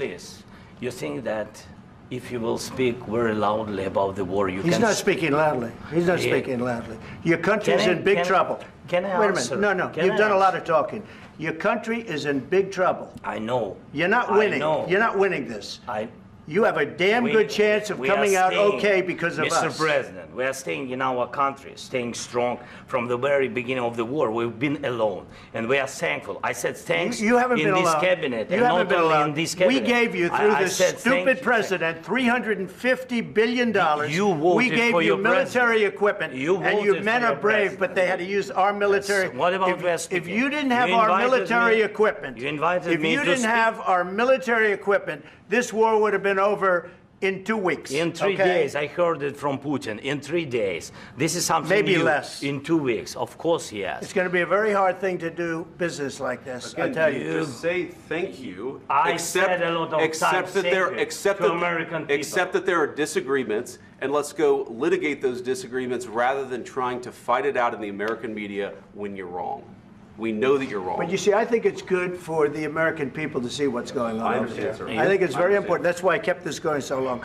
please, you think that if you will speak very loudly about the war, you He's can... not speaking loudly. He's not speaking loudly. Your country is in big trouble. Can I Wait a answer? minute. No, Can you've I done a lot answer? of talking. Your country is in big trouble. I know. You're not I winning. know. You're not winning this. I, You have a damn good chance of we are coming out staying, okay because of Mr. us. President, we are staying in our country, staying strong from the very beginning of the war. We've been alone, and we are thankful. I said thanks You haven't in been this alone. cabinet, You and haven't not been only alone. in this cabinet. We gave you, through I this said thank stupid you. president, $350 billion. You voted We gave for you your military president. equipment, You and you voted men for are your brave, president. but they had to use our military. Yes. What about if, West if Indies? you didn't have You our invited military me- equipment, you invited if me you to didn't speak. have our military equipment, this war would have been over in 2 weeks. In 3 okay? days, I heard it from Putin. In 3 days, this is something Maybe new. less. In 2 weeks, of course, yes. It's going to be a very hard thing to do business like this, I Again, tell you. just say thank you. I said a lot of except times that thank there, you except to that, American people. except that there are disagreements, and let's go litigate those disagreements rather than trying to fight it out in the American media when you're wrong. We know that you're wrong. But you see, I think it's good for the American people to see what's going on I over understand, there. sir. I think it's I very understand. important. That's why I kept this going so long.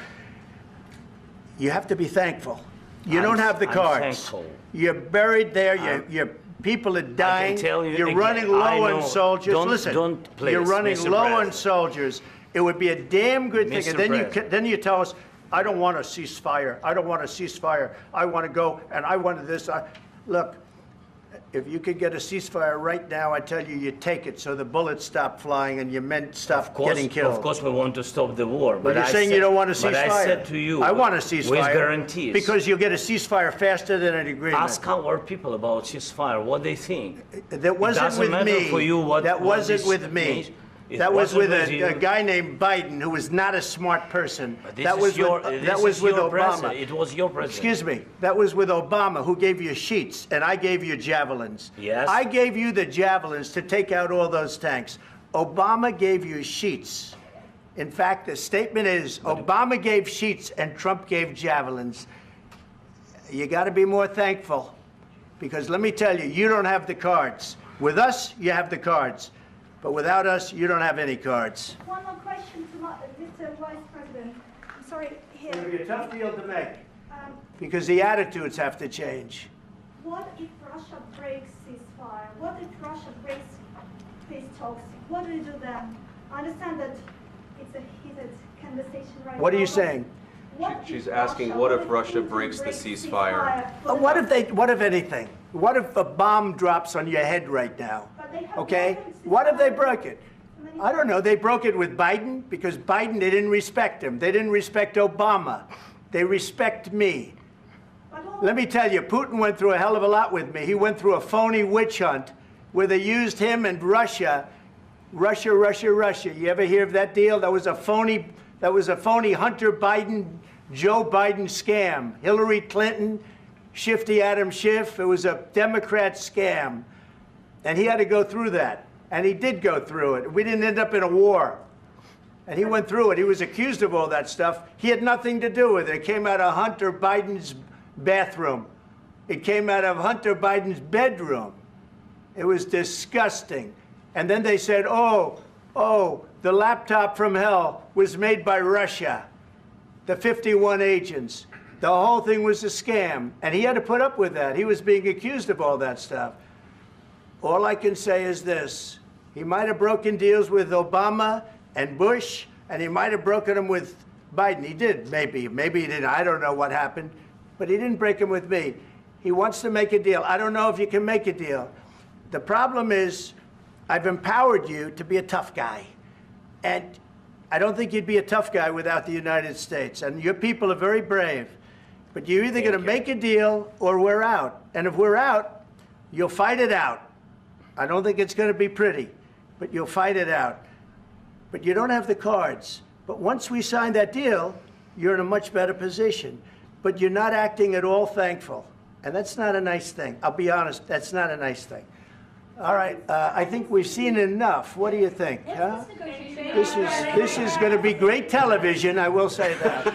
You have to be thankful. You I'm- don't have the I'm cards. thankful. You're buried there. Your people are dying. tell you You're again, running low I on know. soldiers. Don't- Listen, don't, please, you're running Mr. low on President. soldiers. It would be a damn good thing. Mr. And then President. then you tell us, I don't want a ceasefire. I don't want a ceasefire. I want to go and I want this. Look, if you could get a ceasefire right now, I tell you, you take it so the bullets stop flying and your men stop getting killed. Of course, we want to stop the war. But But you're I saying said, you don't want a ceasefire. But I said to you, I want a ceasefire. with guarantees. Because you'll get a ceasefire faster than an agreement. Ask our people about ceasefire, what they think. That wasn't doesn't with matter me. for you what- that what wasn't this with me. means. It That was wasn't with with you. a guy named Biden, who was not a smart person. But this That is was your, with, this that was is with your Obama. president. It was your president. Excuse me. That was with Obama, who gave you sheets, and I gave you javelins. Yes. I gave you the javelins to take out all those tanks. Obama gave you sheets. In fact, the statement is Obama gave sheets and Trump gave javelins. You got to be more thankful, because let me tell you, you don't have the cards. With us, you have the cards. But without us, you don't have any cards. One more question to Mr. Vice President. I'm sorry, here. It'll be a tough deal to make, Um, because the attitudes have to change. what if Russia breaks ceasefire? What if Russia breaks peace talks? What do you do then? I understand that it's a heated conversation right now. What are you but saying? what She's if asking, what if Russia Putin breaks the breaks ceasefire? for What the- if anything? What if a bomb drops on your head right now? But they have Okay? broken What if they ceasefire broke it? many I don't know. They broke it with Biden because Biden, they didn't respect him. They didn't respect Obama. They respect me. But all- Let me tell you, Putin went through a hell of a lot with me. He went through a phony witch hunt where they used him and Russia. Russia. You ever hear of that deal? That was a phony Hunter Biden, Joe Biden scam. Hillary Clinton, Shifty Adam Schiff. It was a Democrat scam. And he had to go through that. And he did go through it. We didn't end up in a war. And he went through it. He was accused of all that stuff. He had nothing to do with it. It came out of Hunter Biden's bathroom. It came out of Hunter Biden's bedroom. It was disgusting. And then they said, oh, the laptop from hell was made by Russia, the 51 agents. The whole thing was a scam. And he had to put up with that. He was being accused of all that stuff. All I can say is this. He might have broken deals with Obama and Bush, and he might have broken them with Biden. He did, maybe. Maybe he didn't. I don't know what happened. But he didn't break them with me. He wants to make a deal. I don't know if you can make a deal. The problem is, I've empowered you to be a tough guy. And I don't think you'd be a tough guy without the United States. And your people are very brave. But you're either going to make a deal or we're out. And if we're out, you'll fight it out. I don't think it's going to be pretty, but you'll fight it out. But you don't have the cards. But once we sign that deal, you're in a much better position. But you're not acting at all thankful. And that's not a nice thing. I'll be honest, that's not a nice thing. All right, I think we've seen enough. What do you think? Huh? This is going to be great television, I will say that.